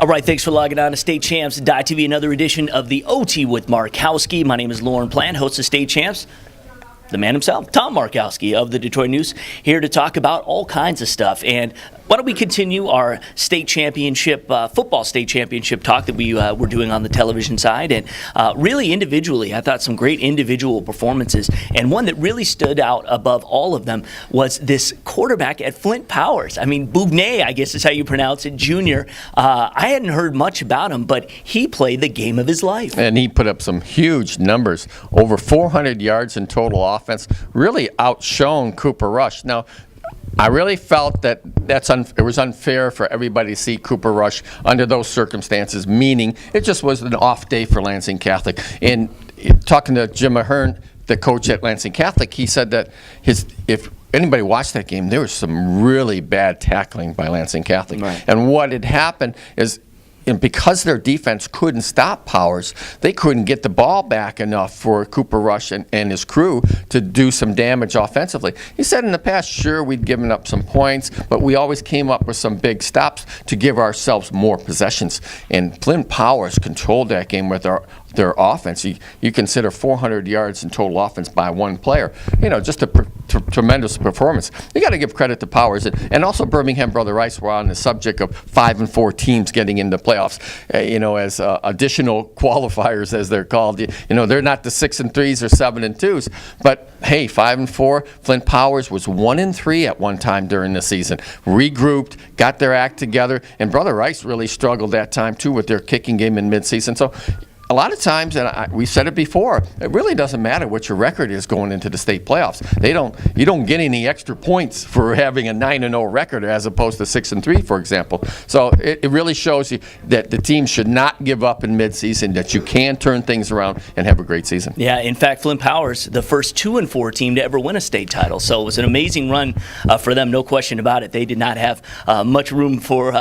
All right, thanks for logging on to State Champs.tv, another edition of the OT with Markowski. My name is Lauren Plant, host of State Champs. The man himself, Tom Markowski of the Detroit News, here to talk about all kinds of stuff. And why don't we continue our state championship, football state championship talk that we were doing on the television side. And really individually, I thought some great individual performances. And one that really stood out above all of them was this quarterback at Flint Powers. I mean, Bougnay, I guess is how you pronounce it, junior. I hadn't heard much about him, but he played the game of his life. And he put up some huge numbers, over 400 yards in total offense, really outshone Cooper Rush. Now, I really felt that it was unfair for everybody to see Cooper Rush under those circumstances, meaning it just was an off day for Lansing Catholic. And talking to Jim Ahern, the coach at Lansing Catholic, he said that if anybody watched that game, there was some really bad tackling by Lansing Catholic. Right. And what had happened is, and because their defense couldn't stop Powers, they couldn't get the ball back enough for Cooper Rush and his crew to do some damage offensively. He said in the past, sure, we'd given up some points, but we always came up with some big stops to give ourselves more possessions. And Flint Powers controlled that game with their offense. You consider 400 yards in total offense by one player. Just a tremendous performance. You got to give credit to Powers. And also Birmingham Brother Rice were on the subject of 5-4 teams getting into playoffs, as additional qualifiers, as they're called. They're not the 6-3s or 7-2s, but hey, 5-4. Flint Powers was 1-3 at one time during the season. Regrouped, got their act together, and Brother Rice really struggled that time too with their kicking game in midseason. So a lot of times, and we said it before, it really doesn't matter what your record is going into the state playoffs. You don't get any extra points for having a 9-0 record as opposed to 6-3, for example. So it really shows you that the team should not give up in midseason, that you can turn things around and have a great season. Yeah, in fact, Flint Powers, the first 2-4 team to ever win a state title. So it was an amazing run for them, no question about it. They did not have much room for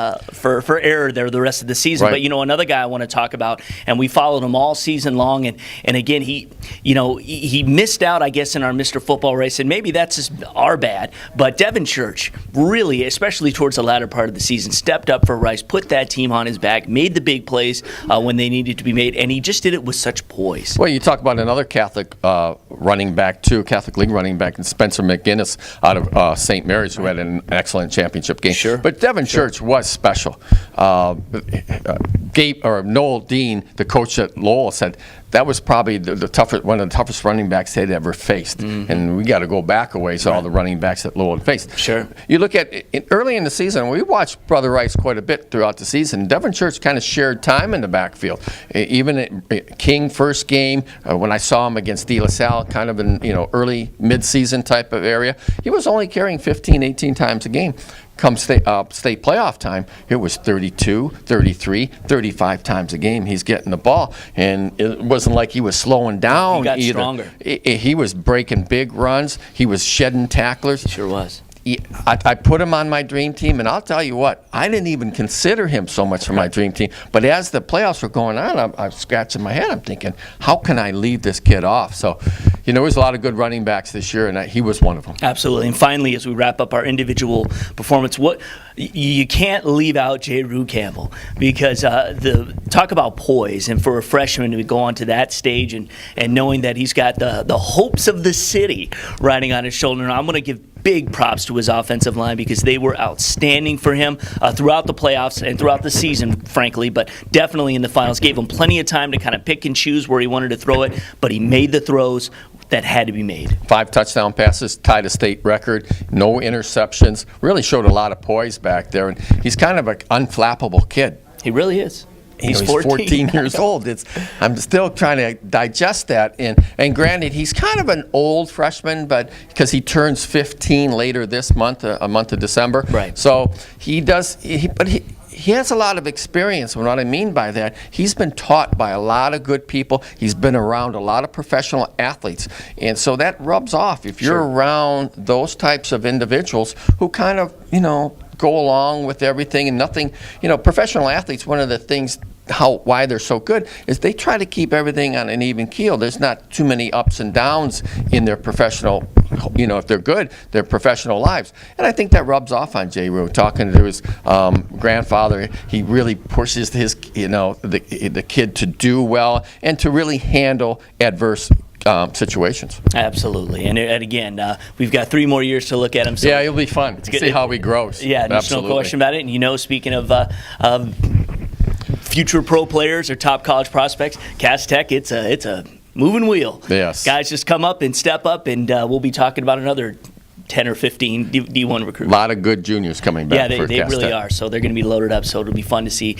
error there the rest of the season. Right. But another guy I want to talk about, and we followed him all season long, and again he missed out, I guess, in our Mr. Football race, and maybe that's just our bad, but Devin Church really, especially towards the latter part of the season, stepped up for Rice, put that team on his back, made the big plays when they needed to be made, and he just did it with such poise. Well, you talk about another Catholic running back too, Catholic League running back, and Spencer McGinnis out of St. Mary's, who had an excellent championship game. Sure. But Devin Church was special. Noel Dean, the coach at Lowell, said that was probably the toughest, one of the toughest running backs they'd ever faced. Mm-hmm. And we got to go back a ways, all the running backs that Lowell had faced. Sure. You look at early in the season, we watched Brother Rice quite a bit throughout the season. Devin Church kind of shared time in the backfield. Even at King first game, when I saw him against De La Salle, kind of in early mid-season type of area, he was only carrying 15, 18 times a game. Come state playoff time, it was 32, 33, 35 times a game he's getting the ball. And it wasn't like he was slowing down either. He got stronger. He was breaking big runs. He was shedding tacklers. He sure was. I put him on my dream team, and I'll tell you what, I didn't even consider him so much for my dream team. But as the playoffs were going on, I'm scratching my head. I'm thinking, how can I leave this kid off? So, there was a lot of good running backs this year, and he was one of them. Absolutely. And finally, as we wrap up our individual performance, you can't leave out J. Rue Campbell, because talk about poise, and for a freshman to go onto that stage and knowing that he's got the hopes of the city riding on his shoulder. And I'm going to give big props to his offensive line, because they were outstanding for him throughout the playoffs and throughout the season, frankly, but definitely in the finals. Gave him plenty of time to kind of pick and choose where he wanted to throw it, but he made the throws that had to be made. 5 touchdown passes, tied a state record, no interceptions, really showed a lot of poise back there, and he's kind of an unflappable kid. He really is. He's 14 years old. I'm still trying to digest that. And granted, he's kind of an old freshman, but because he turns 15 later this month, a month of December. Right. So he does. He has a lot of experience. And what I mean by that, he's been taught by a lot of good people. He's been around a lot of professional athletes. And so that rubs off. If you're around those types of individuals who kind of, go along with everything and nothing, professional athletes, one of the things why they're so good is they try to keep everything on an even keel. There's not too many ups and downs in their professional, if they're good, their professional lives. And I think that rubs off on Jay Rue. Talking to his grandfather, he really pushes his, the kid to do well and to really handle adverse situations. Absolutely. And again, we've got 3 more years to look at him. So yeah, it'll be fun to see how he grows. Yeah, there's no question about it. And speaking of future pro players or top college prospects, Cass Tech, it's a moving wheel. Yes. Guys just come up and step up, and we'll be talking about another 10 or 15 D1 recruits. A lot of good juniors coming back. Yeah, they for Cass really Tech. are. So they're going to be loaded up. So it'll be fun to see